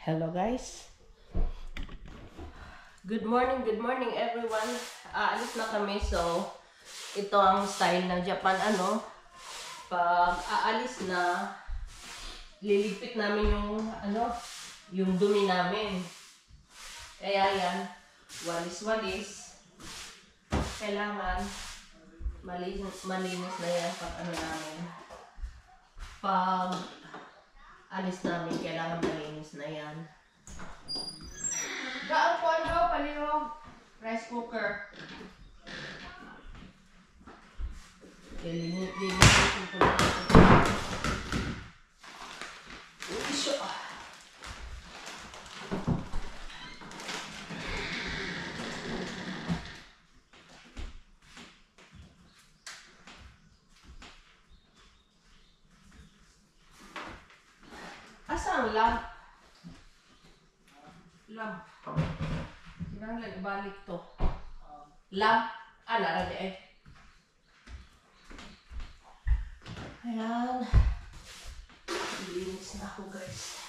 Hello guys. Good morning everyone. Aalis na kami, so ito ang style ng Japan pag aalis na, liligpit namin yung dumi namin. Kaya yan, walis-walis. Kailangan malinis na yan pag namin. Pag alis namin, kailangan malinis na yan. Gaang pondo, palihog, rice cooker. Linisin ko na ito. Uisyo. Asa ang lamp? Lamp. Sinanglan, ibalik to. Lamp. Naradi eh. Ayan. Linis na ako guys.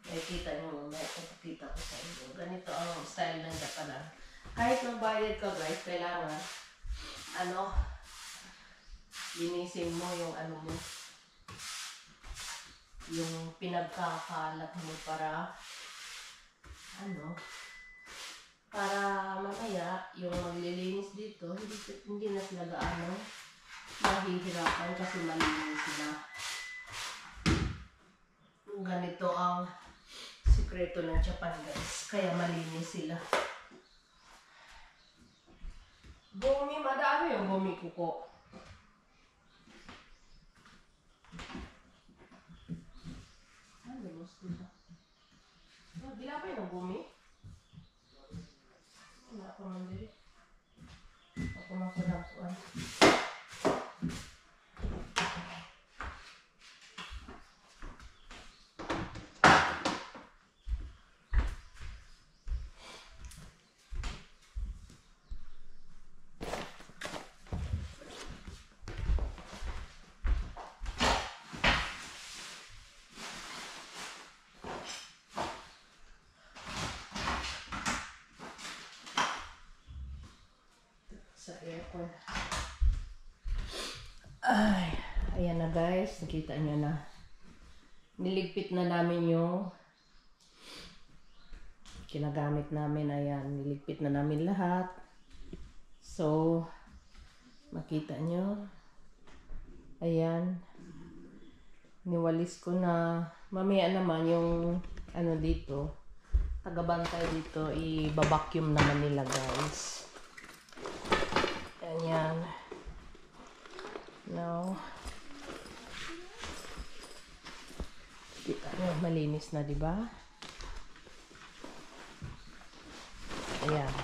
Nakikita nyo, may ipakita ko sa inyo. Ganito ang style ng Japan. Kahit magbayad ka guys, kailangan linisin mo yung mo. Yung pinagkakalat mo para para mamaya yung maglilinis dito hindi na sila mahihirapan kasi malinis na. Ganito ang sikreto ng Japan guys, kaya malinis sila. Gumi, madami yung gumi kuko. Gila pa yung gumi? Wala ko man diri. Ako makadapuan. Sa aircon. Ay, ayan na guys, nakita nyo na. Niligpit na namin yung kinagamit namin. Ayan, niligpit na namin lahat. So, makita nyo. Ayan. Niwalis ko na. Mamaya naman yung dito, tagabantay dito, i-vacuum naman nila guys. Ayan. Now, kita nyo, malinis na, diba? Ayan.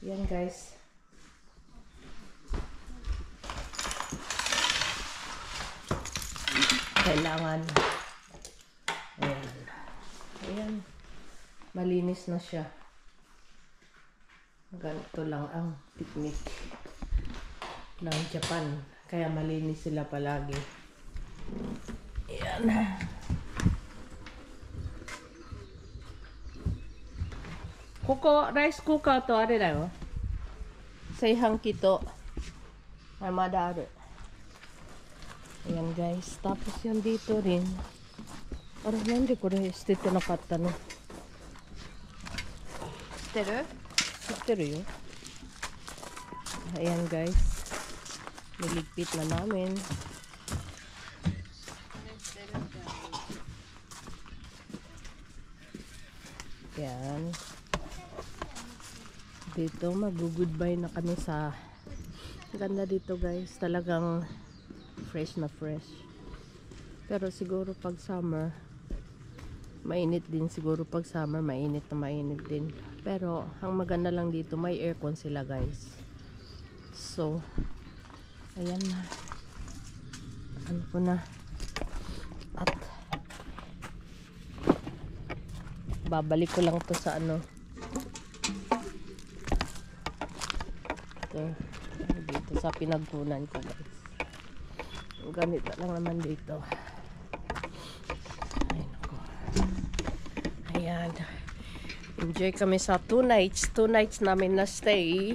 Ayan, guys. Kailangan. Ayan. Ayan. Malinis na siya. Ganito lang ang technique ng Japan. Kaya malinis sila palagi. Ayan. Koko, rice cooker to, are da yo. Seihanki to. Mada aru. Ayan guys. Tapos yan dito rin. Parang nandi kore, stete nakatta no. Stete? Stete yo. Ayan guys. Niligpit na namin. Ayan. Dito mag-goodbye na kami sa ganda dito guys. Talagang fresh na fresh. Pero siguro pag summer mainit din, siguro pag summer mainit na mainit din. Pero ang maganda lang dito, may aircon sila guys. So ayan na. Ano ko na. At babalik ko lang to sa dito sa pinagkunan ko guys. Ganito lang naman dito. Ayan. Enjoy kami sa 2 nights. 2 nights namin na stay.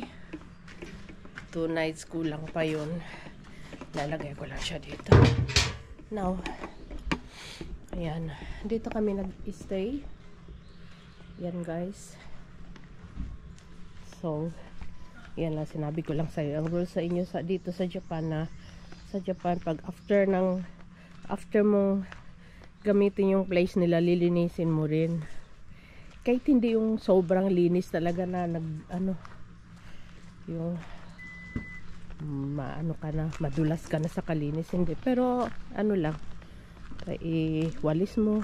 2 nights kulang pa yun. Lalagay ko lang siya dito. Now, ayan. Dito kami nag-stay. Yan guys. So, yan lang. Sinabi ko lang sa'yo. Ang rule sa inyo dito sa Japan na sa Japan, pag after mong gamitin yung place nila, lilinisin mo rin. Kahit hindi yung sobrang linis talaga na yung ka na, madulas ka na sa kalinis, hindi. Pero ano lang, iwalis mo,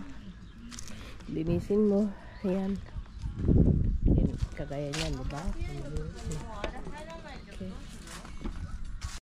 linisin mo. Ayan. Kagaya niyan, diba?